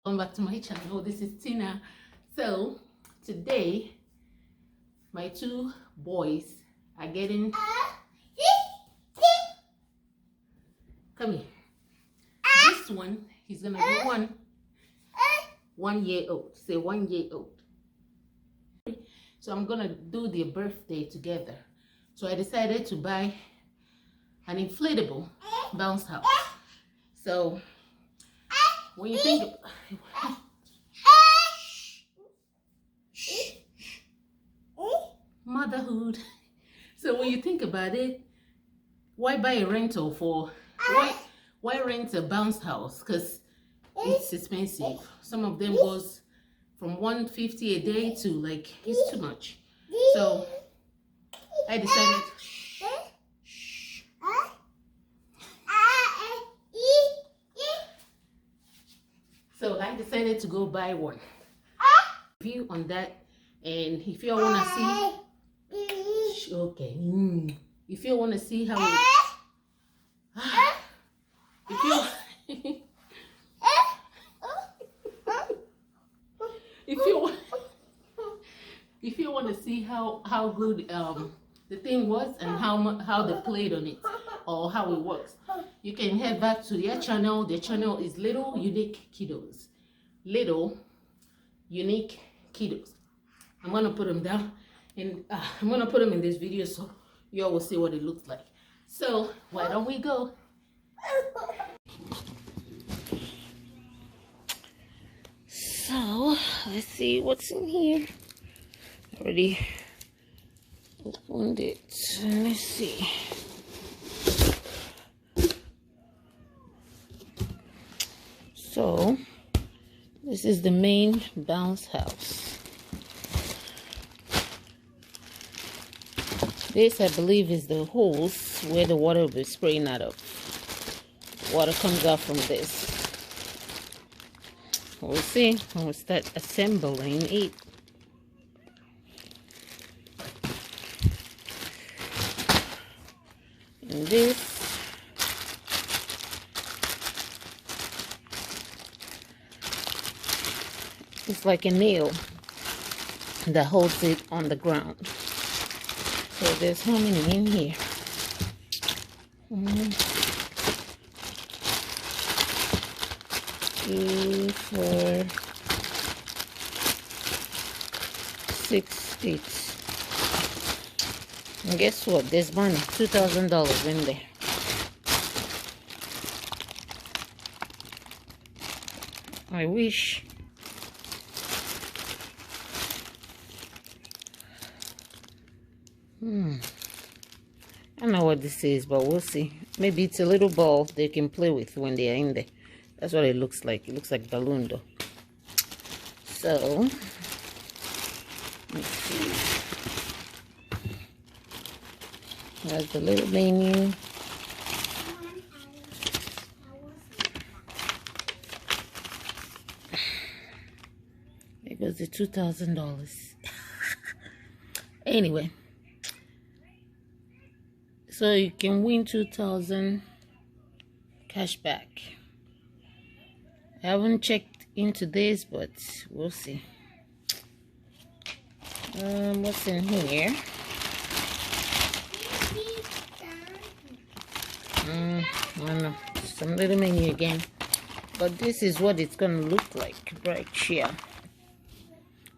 Welcome back to my channel. This is Tina. So today my two boys are getting come here. This one, he's gonna be 1 year old. Say 1 year old. So I'm gonna do their birthday together. So I decided to buy an inflatable bounce house. So when you think motherhood, so when you think about it, why buy a rental for why rent a bounce house? Because it's expensive. Some of them goes from $150 a day to like it's too much. So I decided to go buy one. View on that, and if you want to see, okay, if you want to see how if you want to see how good the thing was and how they played on it or how it works, you can head back to their channel. Their channel is Little Unique Kiddos. Little Unique Kiddos. I'm gonna put them down, and I'm gonna put them in this video so you all will see what it looks like. So why don't we go? So let's see what's in here. Already opened it. Let's see. So this is the main bounce house. This, I believe, is the hose where the water will be spraying out of. Water comes out from this. We'll see when we start assembling it. And this is like a nail that holds it on the ground. So there's how many in here? 1, 2, 4, 6, 8. And guess what? There's money, $2,000 in there. I wish. I don't know what this is, but we'll see. Maybe it's a little ball they can play with when they are in there. That's what it looks like. It looks like balloon though. So let's see. That's the little menu. There goes the $2,000. Anyway, so you can win $2,000 cash back. I haven't checked into this, but we'll see. What's in here? I don't know. Some little menu again. But this is what it's gonna look like right here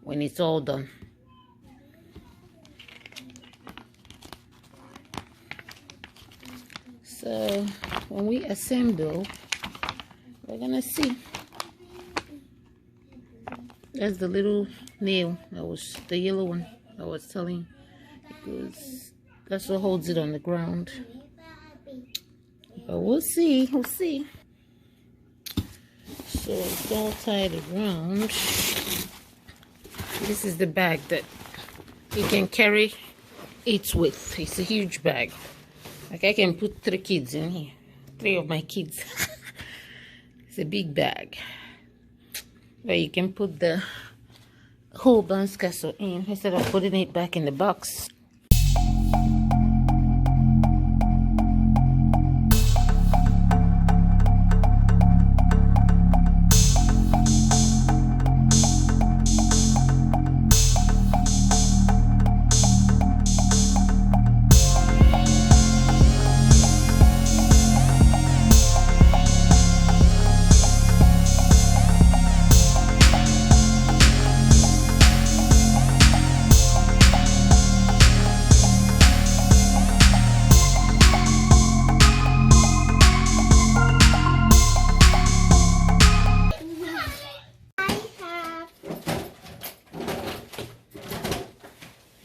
when it's all done. So when we assemble, we're gonna see. That's the little nail that was the yellow one I was telling, because that's what holds it on the ground. But we'll see, we'll see. So it's all tied around. This is the bag that you can carry it with. It's a huge bag. Like I can put 3 kids in here. 3 of my kids. It's a big bag. Where you can put the whole bounce castle in instead of putting it back in the box.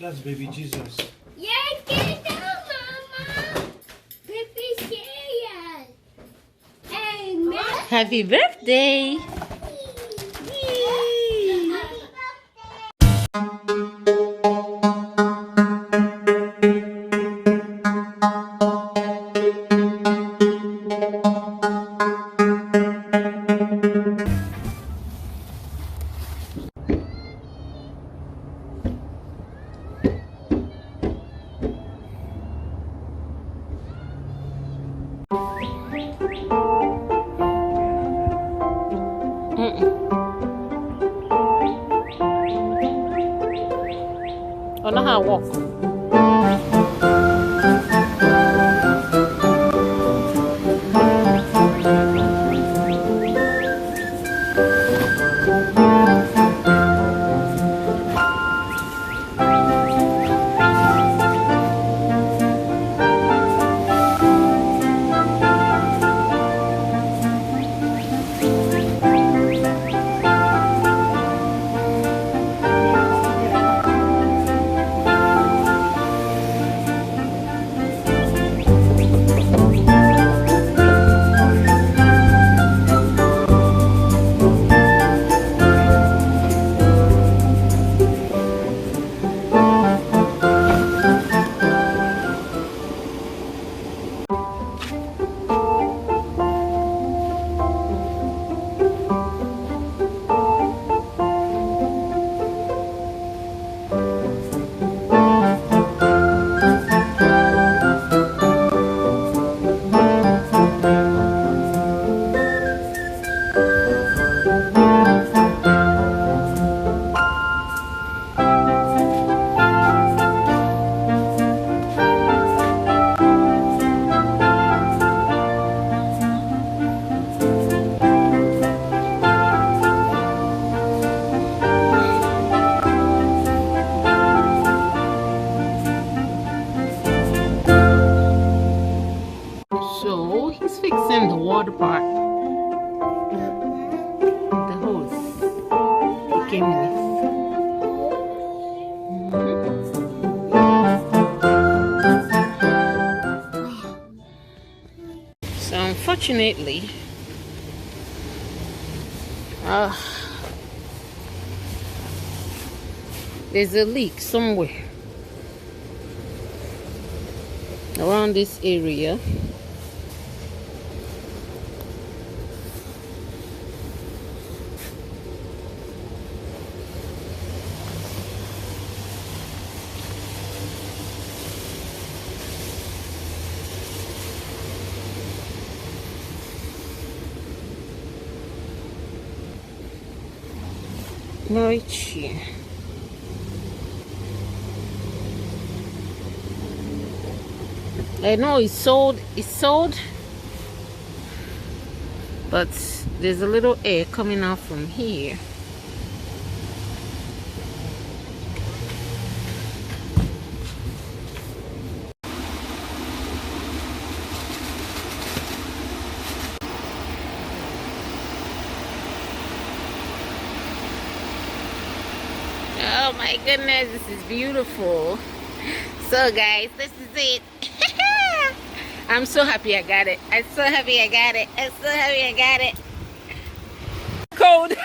That's baby Jesus. Yeah, get it down, Mama. Baby's here. Amen. Happy birthday! I know how to walk. So he's fixing the water part, the hose he came with. So unfortunately, there's a leak somewhere around this area. Right here. I know it's sold, but there's a little air coming out from here. Oh my goodness, this is beautiful. So guys, this is it. I'm so happy I got it. I'm so happy I got it. I'm so happy I got it. Cold.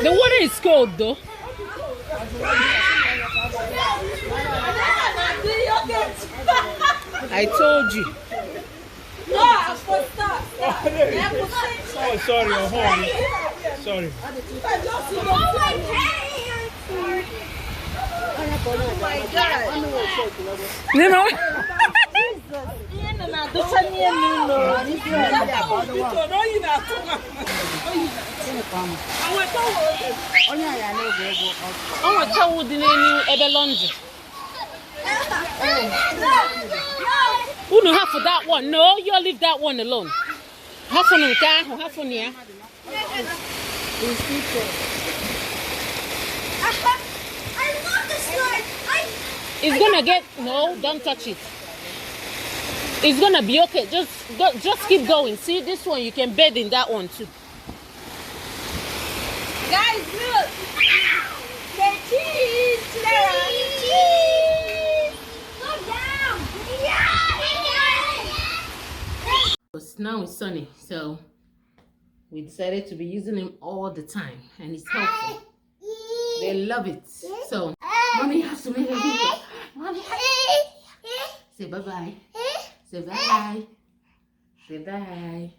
The water is cold though. I told you. Oh, sorry, your horn. Sorry. Oh my God! Oh my God. You know? I want to tell you the name of the laundry. Who know half of that one? No, you leave that one alone. Half on the car, half on here. I love the slide. It's gonna get no. Don't touch it. It's gonna be okay. Just keep going. See this one. You can bed in that one too. Guys, look. The cheese. Go down. Now it's sunny, so we decided to be using him all the time, and it's helpful. They love it. So, mommy has to make a video. Mommy has to... Say bye-bye. Say bye. Say bye.